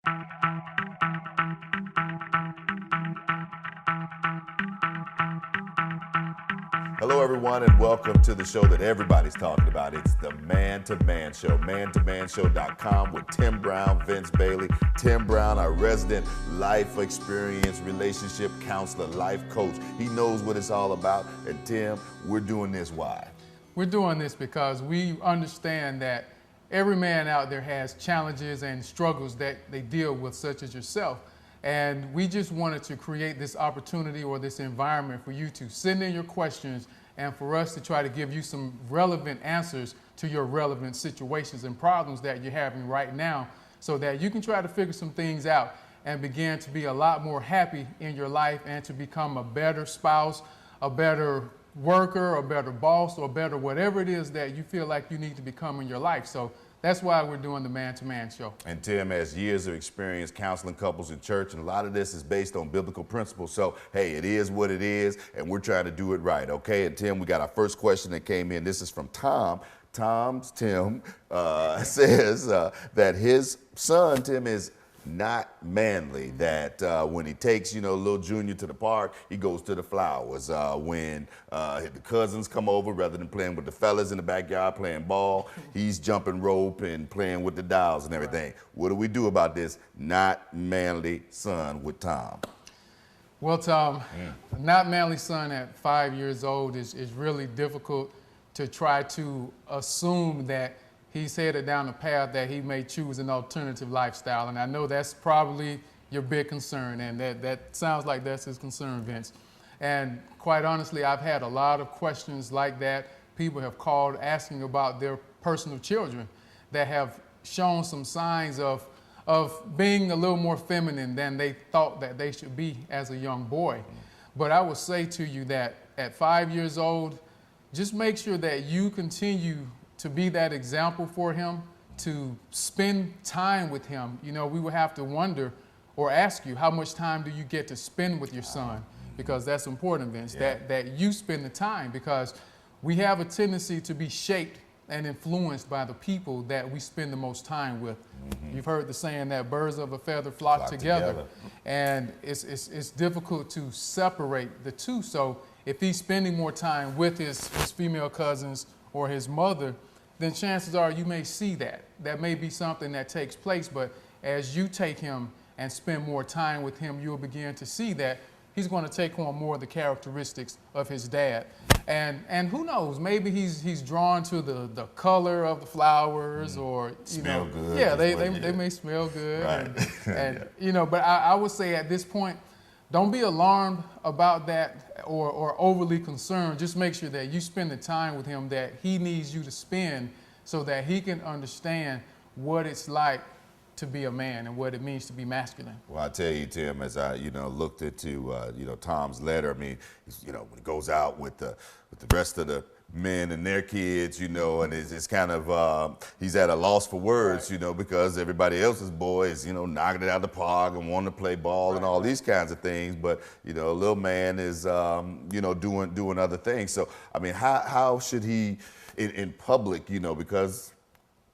Hello, everyone, and welcome to the show that everybody's talking about. It's the Man to Man Show, mantomanshow.com with Tim Brown, Vince Bailey. Tim Brown, our resident life experience relationship counselor, life coach. He knows what it's all about. And Tim, we're doing this why? We're doing this because we understand that every man out there has challenges and struggles that they deal with, such as yourself. And we just wanted to create this opportunity or this environment for you to send in your questions and for us to try to give you some relevant answers to your relevant situations and problems that you're having right now, so that you can try to figure some things out and begin to be a lot more happy in your life and to become a better spouse, a better worker, a better boss, or better whatever it is that you feel like you need to become in your life. So that's why we're doing the Man to Man Show. And Tim has years of experience counseling couples in church, and a lot of this is based on biblical principles. So, hey, it is what it is, and we're trying to do it right, okay? And Tim, we got our first question that came in. This is from Tom. Tim says that his son, Tim, is not manly, that when he takes, little Junior to the park, he goes to the flowers. When the cousins come over, rather than playing with the fellas in the backyard playing ball, he's jumping rope and playing with the dolls and everything. Right. What do we do about this not manly son with Tom? Well, Tom, not manly son at 5 years old is really difficult to try to assume that he's headed down a path that he may choose an alternative lifestyle. And I know that's probably your big concern, and that sounds like that's his concern, Vince. And quite honestly, I've had a lot of questions like that. People have called asking about their personal children that have shown some signs of being a little more feminine than they thought that they should be as a young boy. But I would say to you that at 5 years old, just make sure that you continue to be that example for him, to spend time with him. We would have to wonder or ask you, how much time do you get to spend with your son? Because that's important, Vince, that you spend the time, because we have a tendency to be shaped and influenced by the people that we spend the most time with. Mm-hmm. You've heard the saying that birds of a feather flock together. And it's difficult to separate the two. So if he's spending more time with his female cousins or his mother, then chances are you may see that. That may be something that takes place, but as you take him and spend more time with him, you'll begin to see that he's going to take on more of the characteristics of his dad. And who knows, maybe he's drawn to the color of the flowers, or smell good. Yeah, they may smell good. Right. And but I would say at this point, don't be alarmed about that or overly concerned. Just make sure that you spend the time with him that he needs you to spend, so that he can understand what it's like to be a man and what it means to be masculine. Well, I tell you, Tim, as I looked into Tom's letter, I mean, when he goes out with the rest of the men and their kids, and it's kind of, he's at a loss for words, right, because everybody else's boys, knocking it out of the park and wanting to play ball, right, and all these kinds of things. But, little man is, doing other things. So, I mean, how should he, in public, because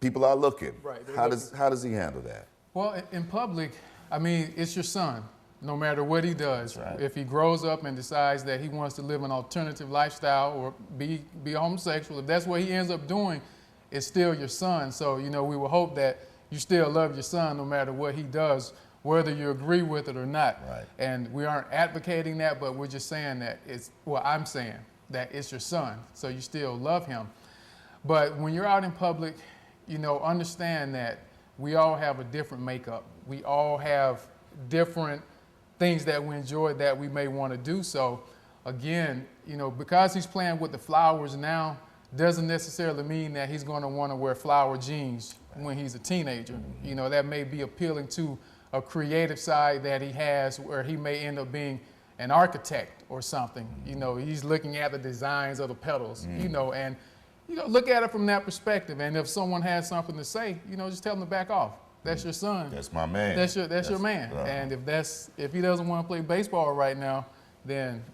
people are looking, right, how does he handle that? Well, in public, I mean, it's your son. No matter what he does, right, if he grows up and decides that he wants to live an alternative lifestyle or be a homosexual, if that's what he ends up doing, it's still your son. So, we will hope that you still love your son no matter what he does, whether you agree with it or not. Right. And we aren't advocating that, but we're just saying that I'm saying that it's your son, so you still love him. But when you're out in public, understand that we all have a different makeup. We all have different things that we enjoy that we may want to do. So again, because he's playing with the flowers now, doesn't necessarily mean that he's going to want to wear flower jeans when he's a teenager. Mm-hmm. That may be appealing to a creative side that he has, where he may end up being an architect or something. Mm-hmm. He's looking at the designs of the petals, mm-hmm. And look at it from that perspective. And if someone has something to say, just tell them to back off. That's your son. That's my man. That's your man. Right. And if he doesn't want to play baseball right now, then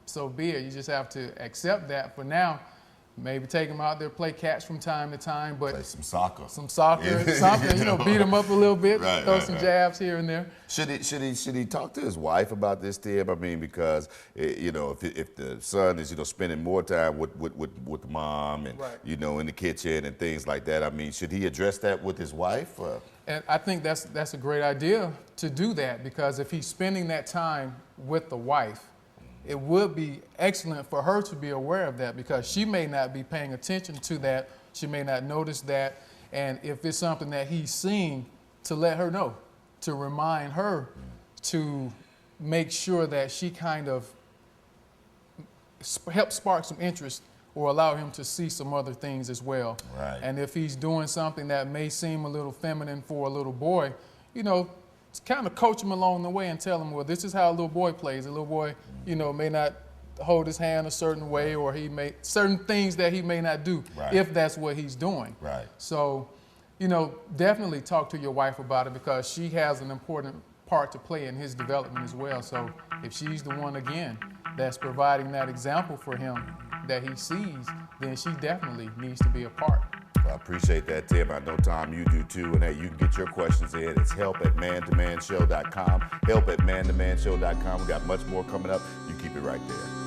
so be it. You just have to accept that for now. Maybe take him out there, play catch from time to time, but Play some soccer. Something, beat him up a little bit, Right, throw right, some right. jabs here and there. Should he talk to his wife about this, Tim? I mean, because if the son is spending more time with the mom and Right. in the kitchen and things like that, I mean, should he address that with his wife? And I think that's a great idea to do that, because if he's spending that time with the wife, it would be excellent for her to be aware of that, because she may not be paying attention to that. She may not notice that. And if it's something that he's seeing, to let her know, to remind her, to make sure that she kind of help spark some interest or allow him to see some other things as well. Right. And if he's doing something that may seem a little feminine for a little boy, kind of coach him along the way and tell him, well, this is how a little boy plays. A little boy, may not hold his hand a certain way, or certain things that he may not do, Right. if that's what he's doing. Right. So, definitely talk to your wife about it, because she has an important part to play in his development as well. So if she's the one, again, that's providing that example for him that he sees, then she definitely needs to be a part. I appreciate that, Tim. I know, Tom, you do too. And hey, you can get your questions in. It's help@mantomanshow.com. Help@mantomanshow.com. We got much more coming up. You keep it right there.